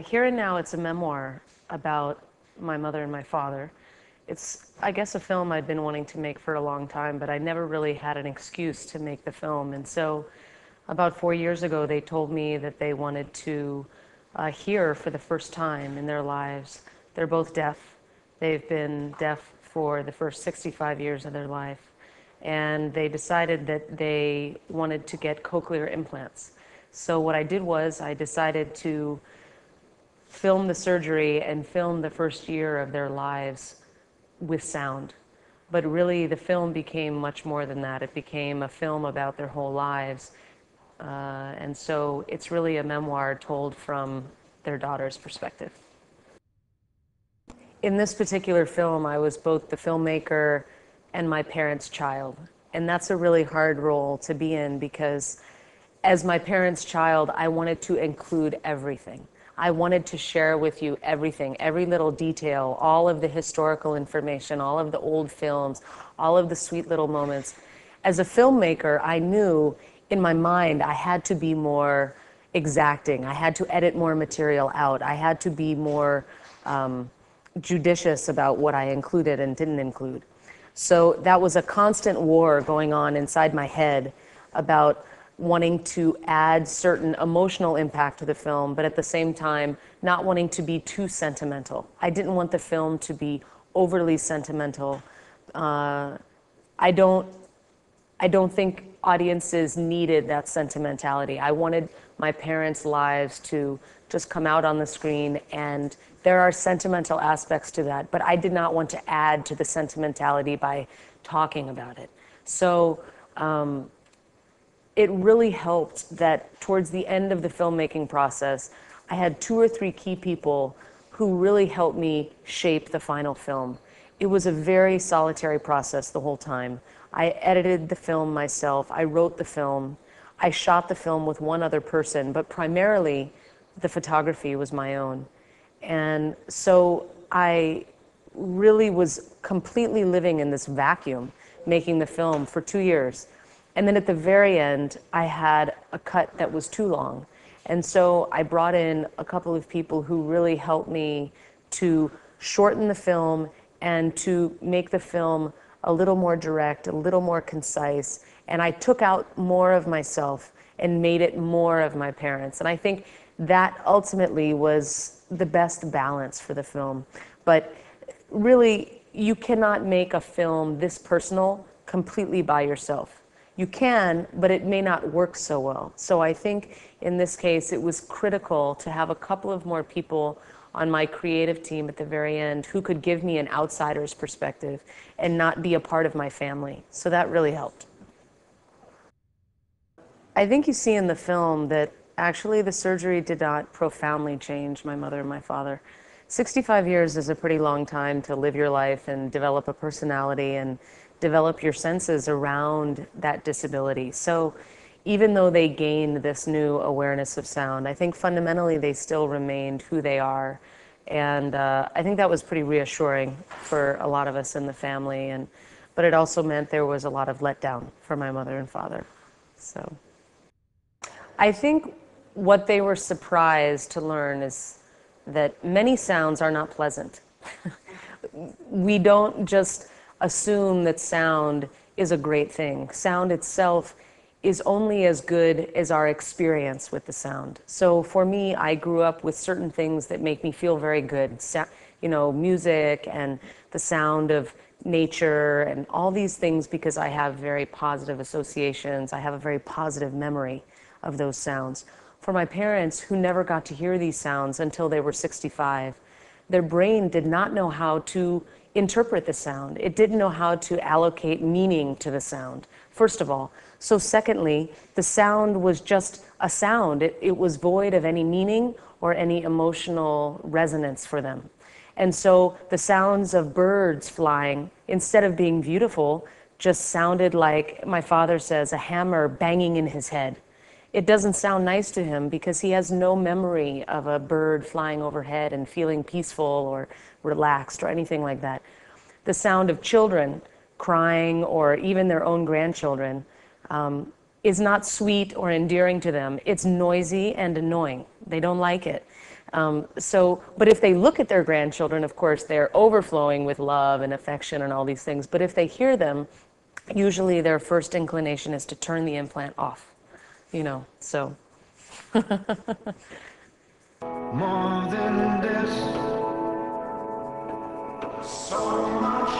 Here and Now, it's a memoir about my mother and my father. It's, I guess, a film I'd been wanting to make for a long time, but I never really had an excuse to make the film. And so about 4 years ago, they told me that they wanted to hear for the first time in their lives. They're both deaf. They've been deaf for the first 65 years of their life. And they decided that they wanted to get cochlear implants. So what I did was I decided to film the surgery and film the first year of their lives with sound. But really, the film became much more than that. It became a film about their whole lives. And so it's really a memoir told from their daughter's perspective. In this particular film, I was both the filmmaker and my parents' child. And that's a really hard role to be in because as my parents' child, I wanted to include everything. I wanted to share with you everything, every little detail, all of the historical information, all of the old films, all of the sweet little moments. As a filmmaker, I knew in my mind I had to be more exacting. I had to edit more material out. I had to be more judicious about what I included and didn't include. So that was a constant war going on inside my head about wanting to add certain emotional impact to the film, but at the same time, not wanting to be too sentimental. I didn't want the film to be overly sentimental. I don't think audiences needed that sentimentality. I wanted my parents' lives to just come out on the screen, and there are sentimental aspects to that, but I did not want to add to the sentimentality by talking about it. So it really helped that towards the end of the filmmaking process, I had 2 or 3 key people who really helped me shape the final film. It was a very solitary process the whole time. I edited the film myself, I wrote the film, I shot the film with one other person, but primarily the photography was my own. And so I really was completely living in this vacuum, making the film for 2 years. And then at the very end, I had a cut that was too long. And so I brought in a couple of people who really helped me to shorten the film and to make the film a little more direct, a little more concise. And I took out more of myself and made it more of my parents. And I think that ultimately was the best balance for the film. But really, you cannot make a film this personal completely by yourself. You can, but it may not work so well. So I think in this case, it was critical to have a couple of more people on my creative team at the very end who could give me an outsider's perspective and not be a part of my family. So that really helped. I think you see in the film that actually the surgery did not profoundly change my mother and my father. 65 years is a pretty long time to live your life and develop a personality and develop your senses around that disability. So even though they gained this new awareness of sound, I think fundamentally they still remained who they are. And I think that was pretty reassuring for a lot of us in the family. But it also meant there was a lot of letdown for my mother and father. So I think what they were surprised to learn is that many sounds are not pleasant. We don't just assume that sound is a great thing. Sound itself is only as good as our experience with the sound. So for me, I grew up with certain things that make me feel very good. You know, music and the sound of nature and all these things, because I have very positive associations. I have a very positive memory of those sounds. For my parents, who never got to hear these sounds until they were 65, their brain did not know how to interpret the sound. It didn't know how to allocate meaning to the sound, first of all. So secondly, the sound was just a sound. It was void of any meaning or any emotional resonance for them. And so the sounds of birds flying, instead of being beautiful, just sounded like, my father says, a hammer banging in his head. It doesn't sound nice to him because he has no memory of a bird flying overhead and feeling peaceful or relaxed or anything like that. The sound of children crying or even their own grandchildren is not sweet or endearing to them. It's noisy and annoying. They don't like it. But if they look at their grandchildren, of course, they're overflowing with love and affection and all these things. But if they hear them, usually their first inclination is to turn the implant off, so. More than this, so much